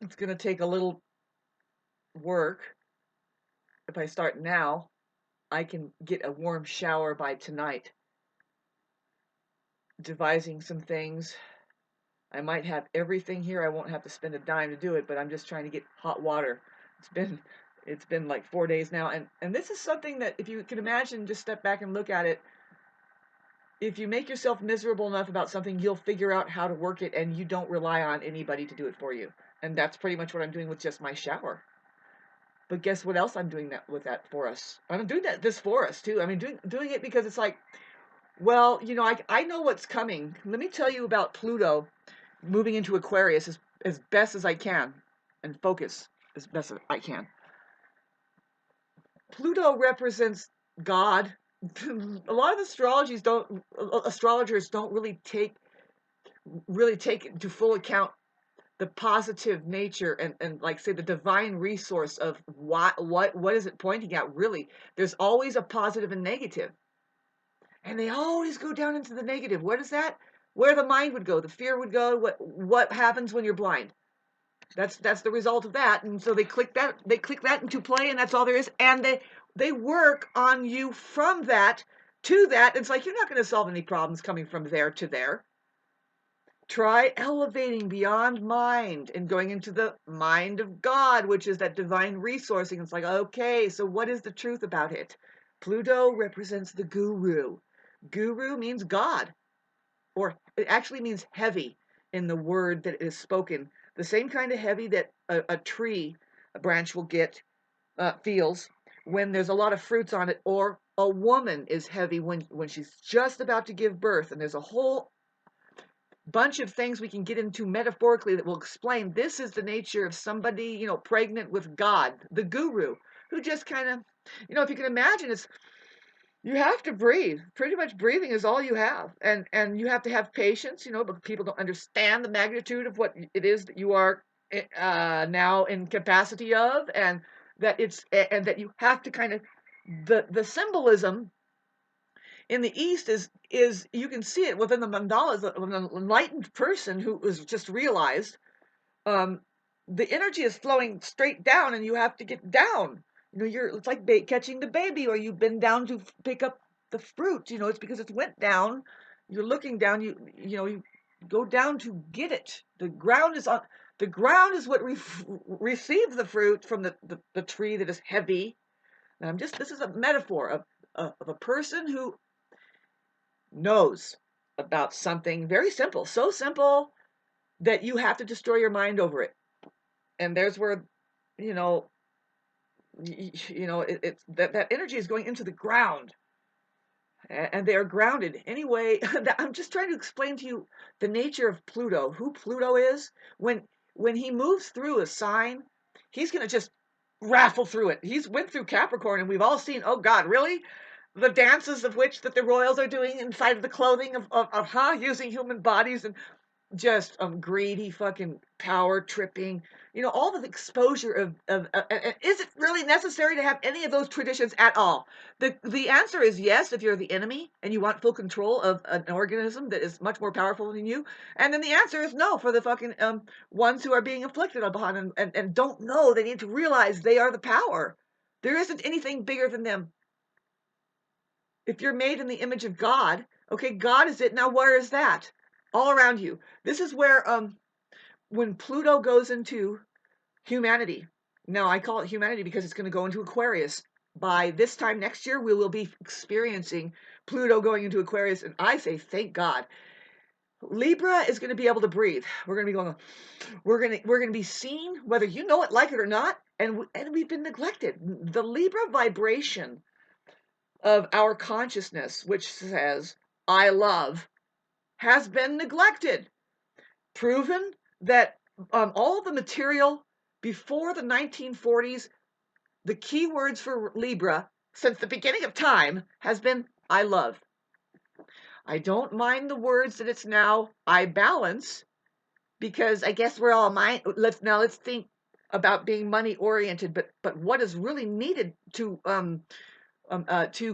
It's going to take a little work. If I start now, I can get a warm shower by tonight. Devising some things. I might have everything here. I won't have to spend a dime to do it, but I'm just trying to get hot water. It's been like 4 days now, and this is something that, if you can imagine, just step back and look at it. If you make yourself miserable enough about something, you'll figure out how to work it, and you don't rely on anybody to do it for you. And that's pretty much what I'm doing with just my shower. But guess what else I'm doing with that for us? I'm doing this for us too. I mean, doing it because it's like, well, I know what's coming. Let me tell you about Pluto moving into Aquarius as best as I can, and focus as best as I can. Pluto represents God. A lot of astrologers don't really take into full account the positive nature and like say the divine resource of what is it pointing at. Really, there's always a positive and negative, and they always go down into the negative. What is that? Where the mind would go, the fear would go. What happens when you're blind? That's the result of that. And so they click that into play, and that's all there is. And they work on you from that to that. It's like, you're not going to solve any problems coming from there to there. Try elevating beyond mind and going into the mind of God, which is that divine resourcing. It's like, okay, so what is the truth about it? Pluto represents the guru. Guru means God, or it actually means heavy in the word that is spoken. The same kind of heavy that a tree, a branch will get, feels when there's a lot of fruits on it, or a woman is heavy when she's just about to give birth. And there's a whole bunch of things we can get into metaphorically that will explain this is the nature of somebody, pregnant with God, the guru, who just kind of, if you can imagine, you have to breathe. Pretty much breathing is all you have. And you have to have patience, but people don't understand the magnitude of what it is that you are now in capacity of, and that you have to kind of, the symbolism in the East is you can see it within the mandalas of an enlightened person who is just realized, um, the energy is flowing straight down, and you have to get down. It's like catching the baby, or you've been down to pick up the fruit. It's because it went down. You're looking down. You go down to get it. The ground is on. The ground is what receives the fruit from the tree that is heavy. And this is a metaphor of a person who knows about something very simple, so simple that you have to destroy your mind over it. And there's where, you know, it's that energy is going into the ground, and they are grounded anyway. I'm just trying to explain to you the nature of Pluto, who Pluto is. When he moves through a sign, he's going to just raffle through it. He's went through Capricorn, and we've all seen, oh God, really? The dances of which that the royals are doing inside of the clothing of using human bodies, and just greedy fucking power tripping, all the exposure of is it really necessary to have any of those traditions at all? The answer is yes, if you're the enemy and you want full control of an organism that is much more powerful than you. And then the answer is no for the fucking ones who are being afflicted upon, and don't know. They need to realize they are the power. There isn't anything bigger than them. If you're made in the image of God, okay, God is it. Now where is that? All around you. This is where when Pluto goes into humanity. Now I call it humanity because it's going to go into Aquarius. By this time next year, we will be experiencing Pluto going into Aquarius, and I say thank God. Libra is going to be able to breathe. We're going to be going. We're going to be seen, whether you know it, like it or not, and we've been neglected. The Libra vibration of our consciousness, which says I love, has been neglected. Proven that all the material before the 1940s, the key words for Libra since the beginning of time has been I love. I don't mind the words that it's now I balance, because I guess we're all mind. Let's think about being money oriented, but what is really needed to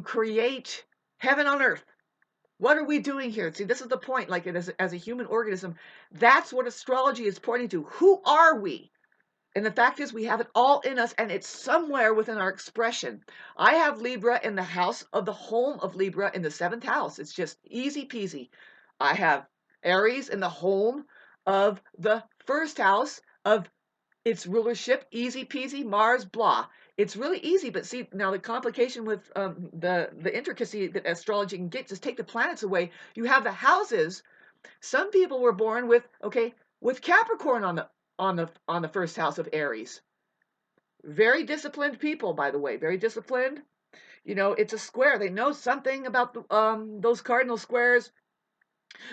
create heaven on earth? What are we doing here? See, this is the point. Like, as a human organism, that's what astrology is pointing to. Who are we? And the fact is, we have it all in us, and it's somewhere within our expression. I have Libra in the house of the home of Libra in the 7th house. It's just easy peasy. I have Aries in the home of the 1st house of its rulership, easy peasy, Mars, blah. It's really easy, but see, now the complication with the intricacy that astrology can get, just take the planets away. You have the houses. Some people were born with, okay, with Capricorn on the 1st house of Aries. Very disciplined people, by the way, very disciplined. You know, it's a square. They know something about those cardinal squares,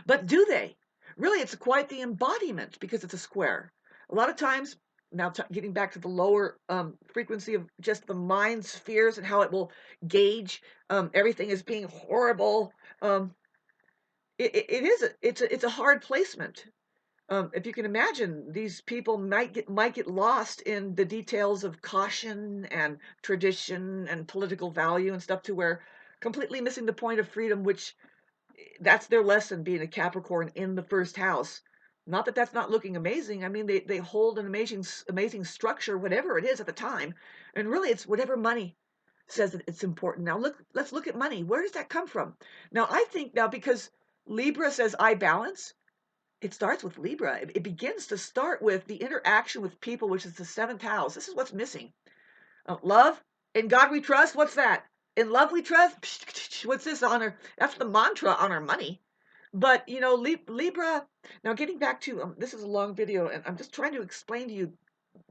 but do they? Really, it's quite the embodiment because it's a square. A lot of times, now getting back to the lower frequency of just the mind spheres and how it will gauge everything as being horrible. It's a hard placement. If you can imagine, these people might get lost in the details of caution and tradition and political value and stuff, to where completely missing the point of freedom, which that's their lesson, being a Capricorn in the 1st house. Not that that's not looking amazing. I mean, they hold an amazing structure, whatever it is at the time, and really it's whatever money says that it's important. Now let's look at money. Where does that come from? Now I think now, because Libra says I balance, it starts with Libra. It begins to start with the interaction with people, which is the 7th house. This is what's missing. Love, in God we trust. What's that? In love we trust. What's this? Honor. That's the mantra on our money. But you know, Libra. Now, getting back to this is a long video, and I'm just trying to explain to you.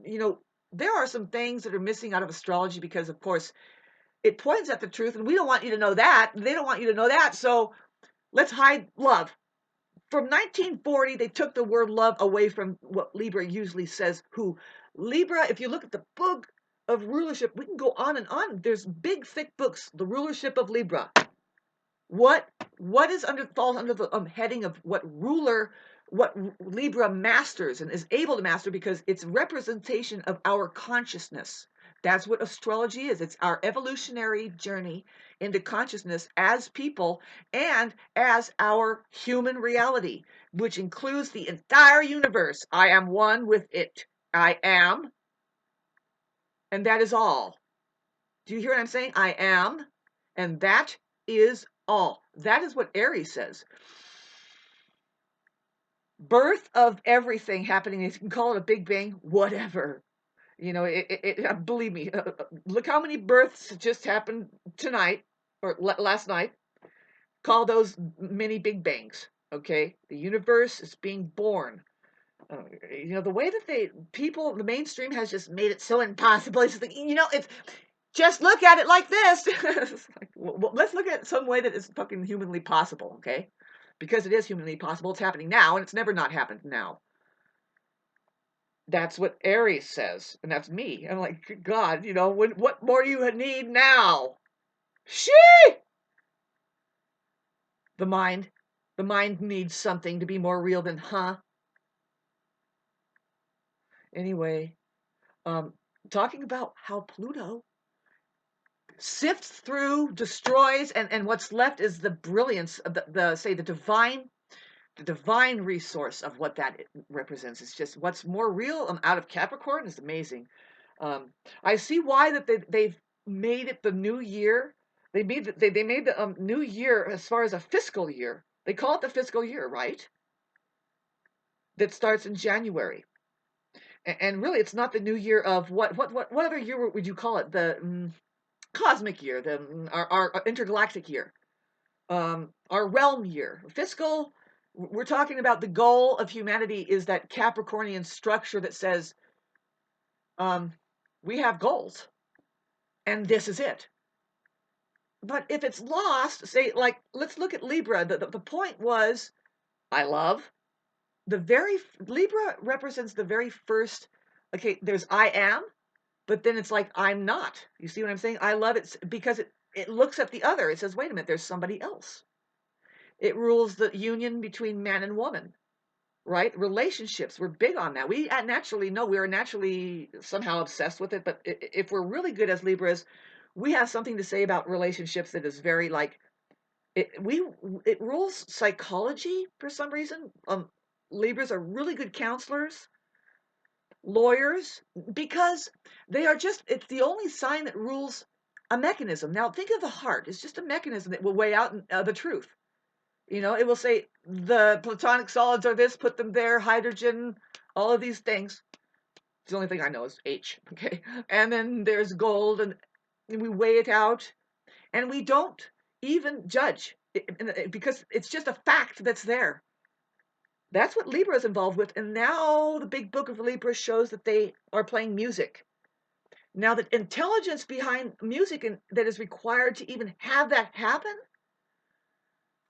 You know, there are some things that are missing out of astrology because, of course, it points at the truth, and we don't want you to know that. They don't want you to know that. So let's hide love. From 1940, they took the word love away from what Libra usually says. Who Libra, if you look at the book of rulership, we can go on and on. There's big, thick books, the rulership of Libra. What falls under the heading of what Libra masters and is able to master, because it's representation of our consciousness. That's what astrology is. It's our evolutionary journey into consciousness as people and as our human reality, which includes the entire universe. I am one with it. I am, and that is all. Do you hear what I'm saying? I am, and that is all. That is what Aries says. Birth of everything happening. You can call it a Big Bang, whatever. You know, believe me, look how many births just happened tonight or last night. Call those mini Big Bangs. Okay, the universe is being born. You know, the way that the mainstream has just made it so impossible. It's like, you know, it's just look at it like this. Well, let's look at it some way that is fucking humanly possible, okay? Because it is humanly possible. It's happening now, and it's never not happened now. That's what Aries says, and that's me. I'm like, God, you know, what more do you need now? She. The mind, the mind needs something to be more real than Anyway, talking about how Pluto sifts through, destroys, and what's left is the brilliance of the divine resource of what that represents. It's just what's more real out of Capricorn is amazing. I see why that they've made it the new year. They made the new year as far as a fiscal year. They call it the fiscal year, right? That starts in January. And really, it's not the new year of what other year would you call it? The cosmic year, our intergalactic year, our realm year, fiscal. We're talking about the goal of humanity is that Capricornian structure that says, we have goals, and this is it. But if it's lost, say, like, let's look at Libra. The point was, I love Libra represents the very first. Okay, there's I am, but then it's like I'm not. You see what I'm saying? I love it because it looks at the other. It says, wait a minute, there's somebody else. It rules the union between man and woman, right? Relationships, we're big on that. We are naturally somehow obsessed with it, but if we're really good as Libras, we have something to say about relationships that is very like it rules psychology for some reason. Libras are really good counselors. lawyers, because they are just, it's the only sign that rules a mechanism. Now, think of the heart. It's just a mechanism that will weigh out the truth. You know, it will say the platonic solids are this, put them there, hydrogen, all of these things. The only thing I know is H, okay? And then there's gold, and we weigh it out, and we don't even judge because it's just a fact that's there. That's what Libra is involved with, and now the big book of Libra shows that they are playing music. Now, the intelligence behind music that is required to even have that happen.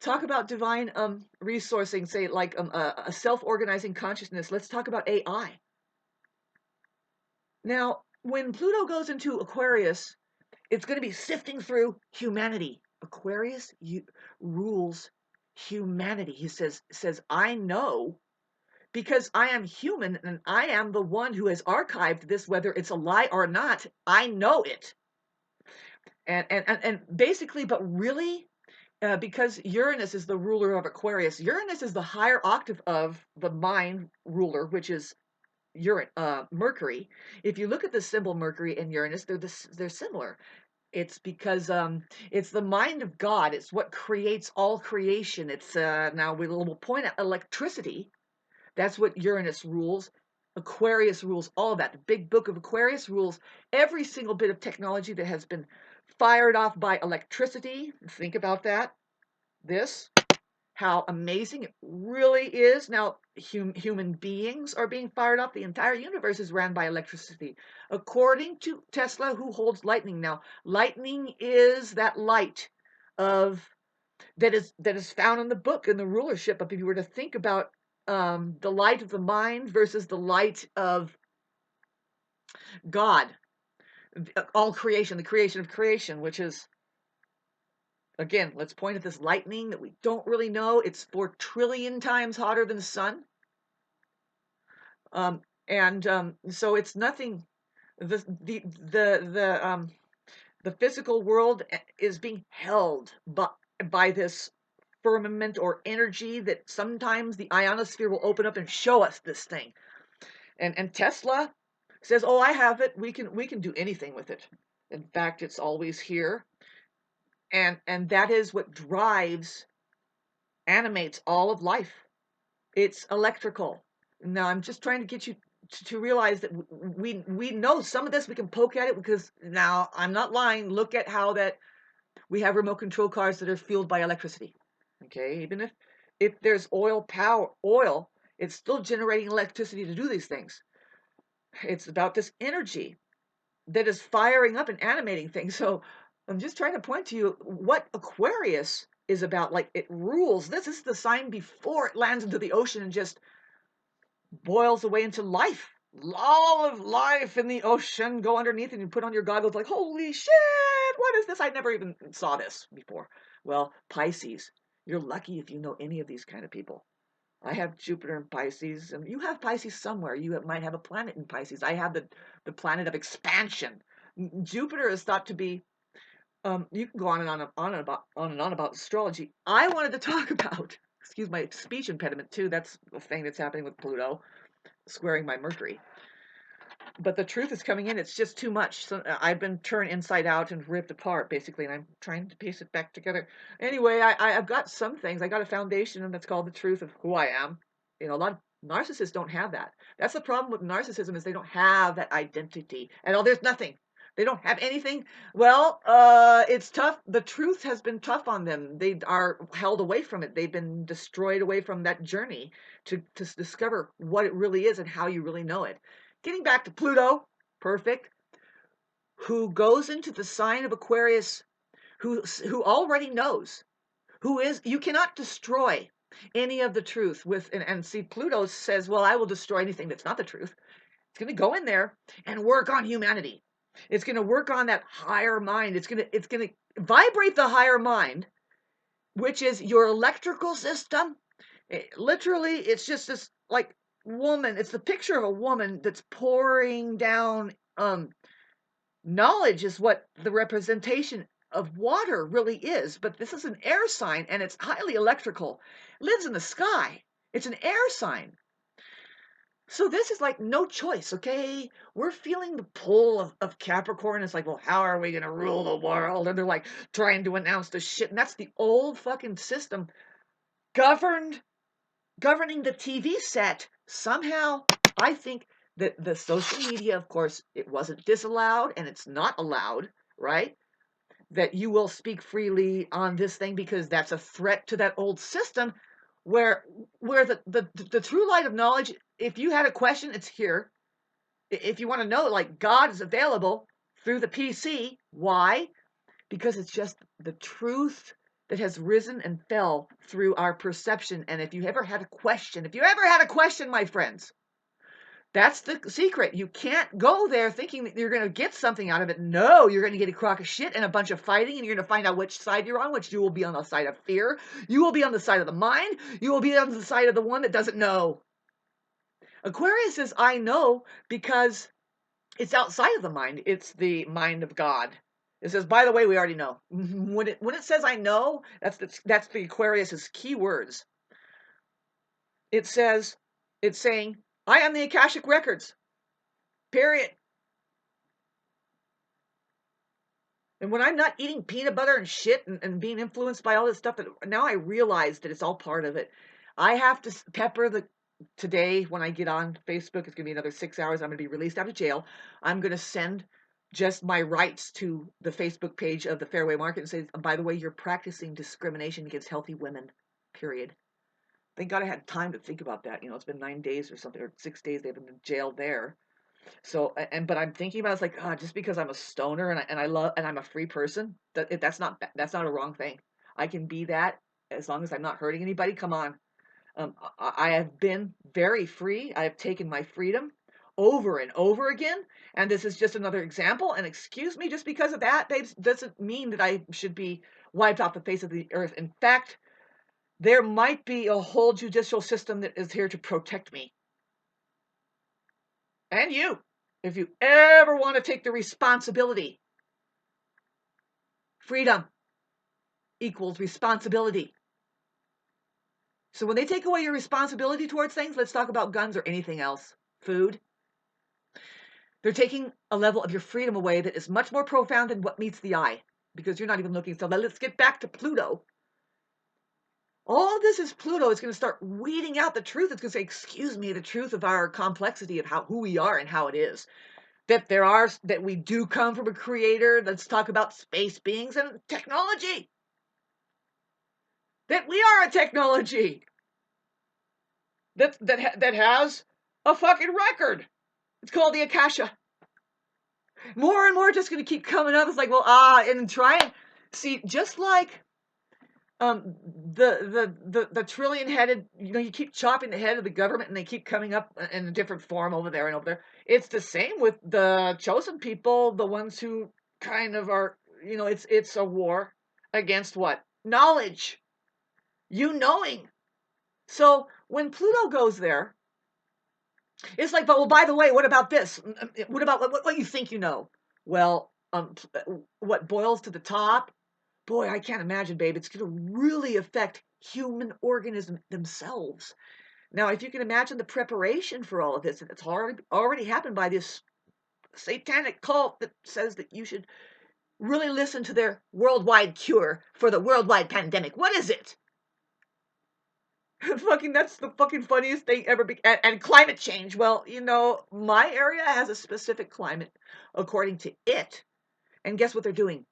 Talk about divine resourcing, say like a self-organizing consciousness. Let's talk about AI. Now, when Pluto goes into Aquarius, it's going to be sifting through humanity. Aquarius rules humanity. He says, I know because I am human and I am the one who has archived this, whether it's a lie or not. I know it. And basically, but really, because Uranus is the ruler of Aquarius, Uranus is the higher octave of the mind ruler, which is Mercury. If you look at the symbol Mercury and Uranus, they're similar. It's because it's the mind of God. It's what creates all creation. It's now we'll point at electricity. That's what Uranus rules. Aquarius rules all of that. The big book of Aquarius rules every single bit of technology that has been fired off by electricity. Think about that. This, how amazing it really is. Now, human beings are being fired up. The entire universe is ran by electricity. According to Tesla, who holds lightning now, lightning is that light of that is found in the book, in the rulership. But if you were to think about the light of the mind versus the light of God, all creation, the creation of creation, which is, again, let's point at this lightning that we don't really know. It's 4 trillion times hotter than the sun. So it's nothing. The physical world is being held by this firmament or energy that sometimes the ionosphere will open up and show us this thing. And Tesla says, "Oh, I have it. We can do anything with it. In fact, it's always here." And that is what animates all of life. It's electrical. Now, I'm just trying to get you to realize that we know some of this. We can poke at it because now I'm not lying. Look at how that we have remote control cars that are fueled by electricity. Okay, even if there's oil, it's still generating electricity to do these things. It's about this energy that is firing up and animating things. So I'm just trying to point to you what Aquarius is about. Like, it rules. This is the sign before it lands into the ocean and just boils away into life. All of life in the ocean. Go underneath and you put on your goggles like, holy shit, what is this? I never even saw this before. Well, Pisces. You're lucky if you know any of these kind of people. I have Jupiter in Pisces, and you have Pisces somewhere. You might have a planet in Pisces. I have the planet of expansion. Jupiter is thought to be. You can go on and on about astrology. I wanted to talk about. Excuse my speech impediment too. That's a thing that's happening with Pluto squaring my Mercury. But the truth is coming in. It's just too much. So I've been turned inside out and ripped apart, basically, and I'm trying to piece it back together. Anyway, I've got some things. I got a foundation, and that's called the truth of who I am. You know, a lot of narcissists don't have that. That's the problem with narcissism, is they don't have that identity. And there's nothing. They don't have anything. Well, it's tough. The truth has been tough on them. They are held away from it. They've been destroyed away from that journey to discover what it really is and how you really know it. Getting back to Pluto, perfect, who goes into the sign of Aquarius, who already knows, you cannot destroy any of the truth with, and see, Pluto says, well, I will destroy anything that's not the truth. It's going to go in there and work on humanity. It's going to work on that higher mind. It's going to vibrate the higher mind, which is your electrical system. Literally, it's just this, like, woman. It's the picture of a woman that's pouring down knowledge, is what the representation of water really is. But this is an air sign, and it's highly electrical. It lives in the sky. It's an air sign. So this is like no choice, okay? We're feeling the pull of Capricorn. It's like, well, how are we going to rule the world? And they're like trying to announce the shit. And that's the old fucking system governed governing the TV set. Somehow, I think that the social media, of course, it wasn't disallowed and it's not allowed, right? That you will speak freely on this thing because that's a threat to that old system where the true light of knowledge, if you had a question, it's here. If you want to know, like, God is available through the PC. Why? Because it's just the truth that has risen and fell through our perception. And if you ever had a question, my friends, that's the secret. You can't go there thinking that you're going to get something out of it. No, you're going to get a crock of shit and a bunch of fighting, and you're going to find out which side you're on, which you will be on the side of fear. You will be on the side of the mind. You will be on the side of the one that doesn't know. Aquarius says, I know, because it's outside of the mind. It's the mind of God. It says, by the way, we already know. When it says I know, that's the Aquarius's key words. It says, it's saying, I am the Akashic Records. Period. And when I'm not eating peanut butter and shit and being influenced by all this stuff, that now I realize that it's all part of it. I have to pepper today when I get on Facebook, it's going to be another 6 hours. I'm going to be released out of jail. I'm going to send just my rights to the Facebook page of the Fairway Market and say, by the way, you're practicing discrimination against healthy women, period. Thank God I had time to think about that. It's been 9 days or something, or 6 days they've been in jail there. So, but I'm thinking about, it's like, just because I'm a stoner and I love, and I'm a free person, that's not a wrong thing. I can be that as long as I'm not hurting anybody. Come on. I have been very free. I have taken my freedom over and over again. And this is just another example. And excuse me, just because of that, babes, doesn't mean that I should be wiped off the face of the earth. In fact, there might be a whole judicial system that is here to protect me. And you, if you ever want to take the responsibility. Freedom equals responsibility. So when they take away your responsibility towards things, let's talk about guns or anything else, food. They're taking a level of your freedom away that is much more profound than what meets the eye, because you're not even looking. So let's get back to Pluto. All of this is Pluto. It's going to start weeding out the truth. It's going to say, excuse me, the truth of our complexity of who we are and how it is. That we do come from a creator. Let's talk about space beings and technology. That we are a technology that has a fucking record. It's called the Akasha. More and more just going to keep coming up. It's like, well, and try and see, just like the trillion-headed, you keep chopping the head of the government and they keep coming up in a different form over there and over there. It's the same with the chosen people, the ones who kind of are, it's a war against what? Knowledge. You knowing. So when Pluto goes there, it's like, but well, by the way, what about this? What about what you think you know? Well, what boils to the top? Boy, I can't imagine, babe. It's going to really affect human organisms themselves. Now, if you can imagine the preparation for all of this, and it's already happened by this satanic cult that says that you should really listen to their worldwide cure for the worldwide pandemic. What is it? That's the fucking funniest thing ever. And climate change. Well, my area has a specific climate according to it. And guess what they're doing?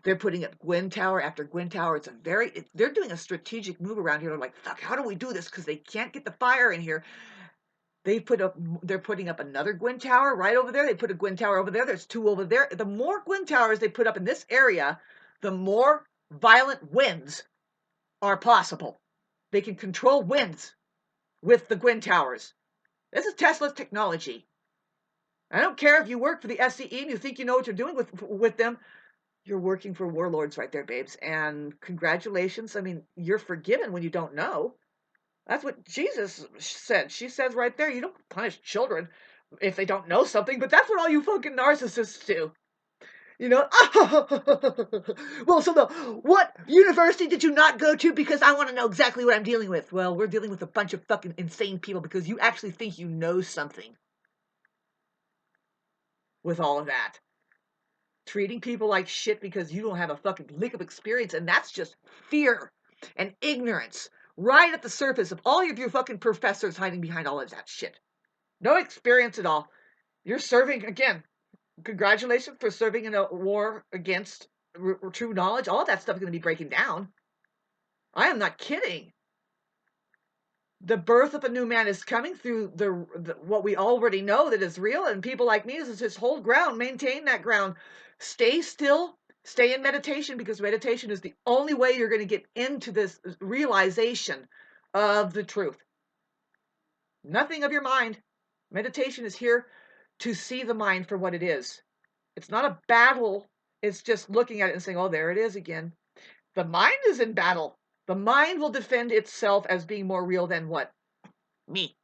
They're putting up Gwyn Tower after Gwyn Tower. They're doing a strategic move around here. They're like, fuck, how do we do this? Because they can't get the fire in here. They're putting up another Gwyn Tower right over there. They put a Gwyn Tower over there. There's two over there. The more Gwyn Towers they put up in this area, the more violent winds are possible. They can control winds with the Gwyn Towers. This is Tesla's technology. I don't care if you work for the SCE and you think you know what you're doing with them. You're working for warlords right there, babes. And congratulations. I mean, you're forgiven when you don't know. That's what Jesus said. She says right there, you don't punish children if they don't know something, but that's what all you fucking narcissists do. You know, well, so what university did you not go to? Because I want to know exactly what I'm dealing with. Well, we're dealing with a bunch of fucking insane people because you actually think you know something with all of that. Treating people like shit because you don't have a fucking lick of experience, and that's just fear and ignorance right at the surface of all of your fucking professors hiding behind all of that shit. No experience at all. You're serving, again, congratulations for serving in a war against true knowledge. All that stuff is going to be breaking down. I am not kidding. The birth of a new man is coming through the what we already know that is real, and people like me is just hold ground, maintain that ground, stay still, stay in meditation, because meditation is the only way you're going to get into this realization of the truth. Nothing of your mind. Meditation is here to see the mind for what it is. It's not a battle. It's just looking at it and saying, oh, there it is again. The mind is in battle. The mind will defend itself as being more real than what? Me.